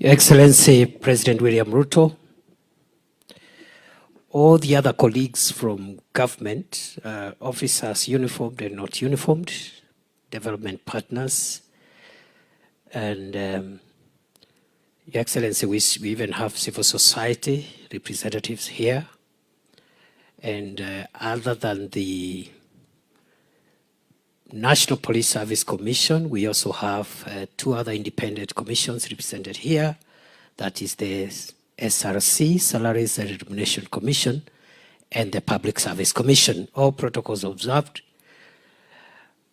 Your Excellency President William Ruto, all the other colleagues from government, officers uniformed and not uniformed, development partners, and Your Excellency, we even have civil society representatives here. And other than the National Police Service Commission, we also have two other independent commissions represented here. That is the SRC, Salaries and Remuneration Commission, and the Public Service Commission. All protocols observed.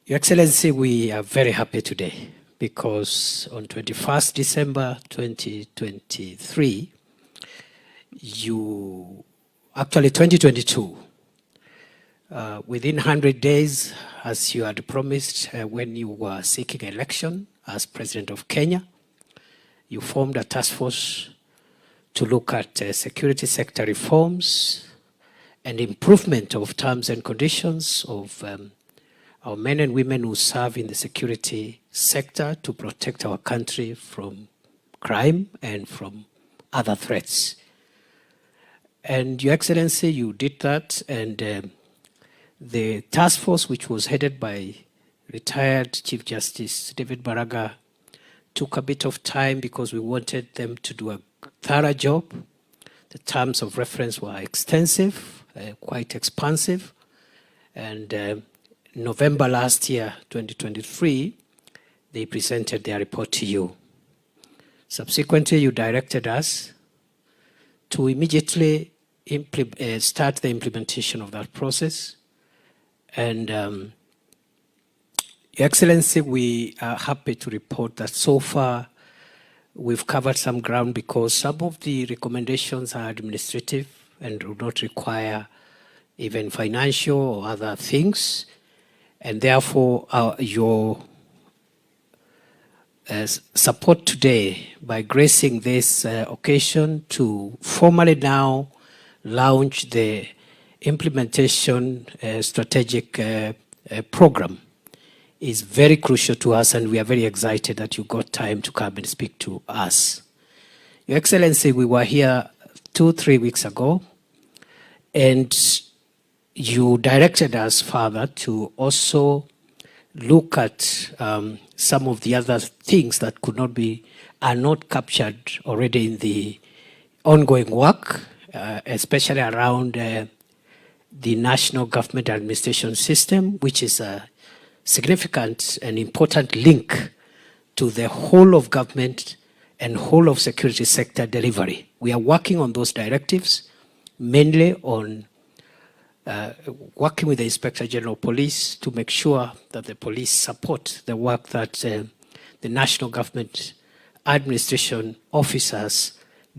Your Excellency, we are very happy today because on 21st December 2023, actually 2022, within 100 days, as you had promised when you were seeking election as President of Kenya, you formed a task force to look at security sector reforms and improvement of terms and conditions of our men and women who serve in the security sector to protect our country from crime and from other threats. And Your Excellency, you did that, and the task force, which was headed by retired Chief Justice David Baraga, took a bit of time because we wanted them to do a thorough job. The terms of reference were extensive, quite expansive, and November last year, 2023, they presented their report to you. Subsequently, you directed us to immediately start the implementation of that process. And Your Excellency, we are happy to report that so far we've covered some ground because some of the recommendations are administrative and do not require even financial or other things. And therefore, your support today by gracing this occasion to formally now launch the implementation strategic program is very crucial to us, and we are very excited that you got time to come and speak to us. Your Excellency, we were here 2-3 weeks ago, and you directed us further to also look at some of the other things that are not captured already in the ongoing work, especially around the National Government Administration System, which is a significant and important link to the whole of government and whole of security sector delivery. We are working on those directives, mainly on working with the Inspector General of Police to make sure that the police support the work that the National Government Administration officers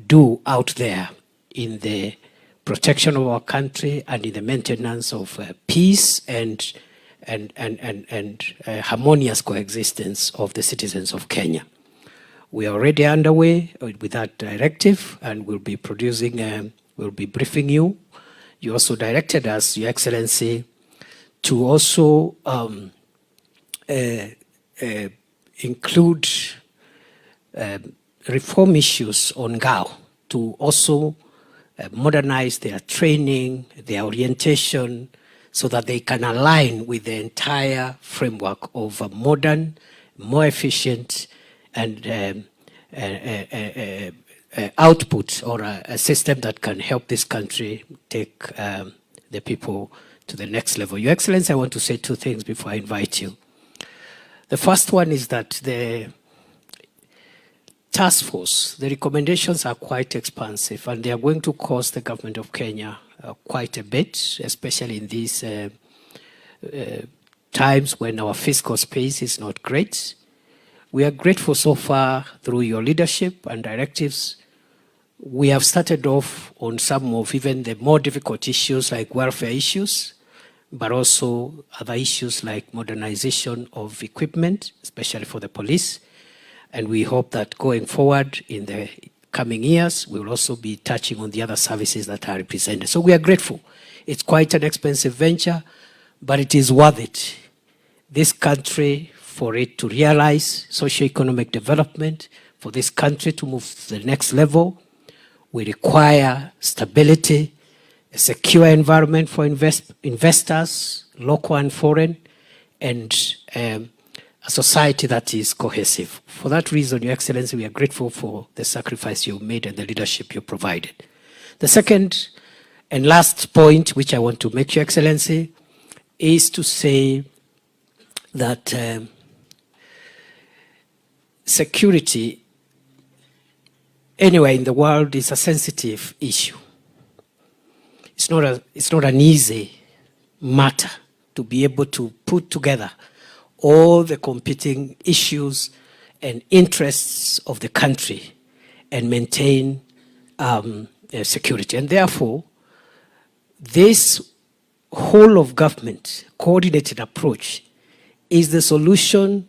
do out there in the protection of our country and in the maintenance of peace and harmonious coexistence of the citizens of Kenya. We are already underway with that directive, and we'll be briefing you. You also directed us, Your Excellency, to also include reform issues on GAO, to also modernize their training, their orientation, so that they can align with the entire framework of a modern, more efficient, and output, or a system that can help this country take the people to the next level. Your Excellency, I want to say two things before I invite you. The first one is that the task force, the recommendations are quite expansive, and they are going to cost the government of Kenya quite a bit, especially in these times when our fiscal space is not great. We are grateful so far through your leadership and directives. We have started off on some of even the more difficult issues like welfare issues, but also other issues like modernization of equipment, especially for the police. And we hope that going forward in the coming years, we will also be touching on the other services that are represented. So we are grateful. It's quite an expensive venture, but it is worth it. This country, for it to realize socio-economic development, For this country to move to the next level, we require stability, a secure environment for investors, local and foreign, and a society that is cohesive. For that reason, Your Excellency, we are grateful for the sacrifice you made and the leadership you provided. The second and last point, which I want to make, Your Excellency, is to say that security anywhere in the world is a sensitive issue. It's not an easy matter to be able to put together all the competing issues and interests of the country and maintain security. And therefore, this whole of government coordinated approach is the solution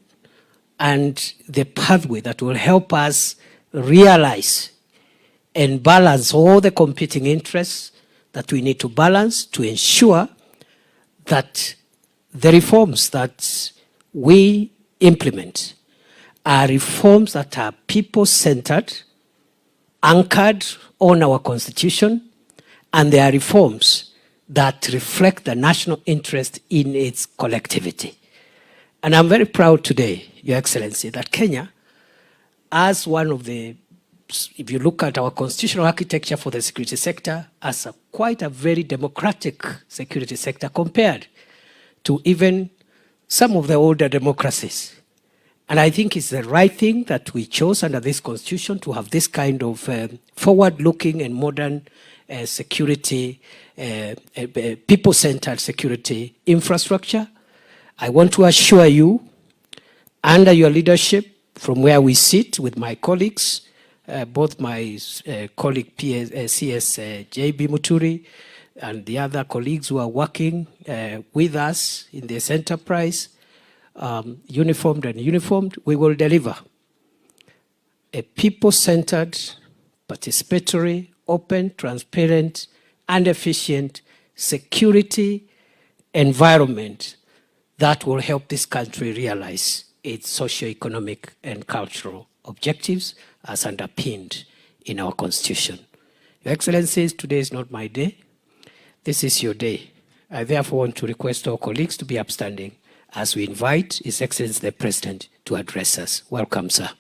and the pathway that will help us realize and balance all the competing interests that we need to balance to ensure that the reforms that we implement are reforms that are people-centered, anchored on our Constitution, and they are reforms that reflect the national interest in its collectivity. And I'm very proud today, Your Excellency, that Kenya, as one of the, if you look at our constitutional architecture for the security sector, as quite a very democratic security sector compared to even some of the older democracies. And I think it's the right thing that we chose under this constitution to have this kind of forward-looking and modern security, people-centered security infrastructure. I want to assure you, under your leadership, from where we sit with my colleagues, both my colleague CS JB Muturi and the other colleagues who are working with us in this enterprise, uniformed and uniformed, we will deliver a people-centered, participatory, open, transparent, and efficient security environment that will help this country realize its socio-economic and cultural objectives as underpinned in our Constitution. Your Excellencies, today is not my day. This is your day. I therefore want to request our colleagues to be upstanding as we invite His Excellency the President to address us. Welcome, sir.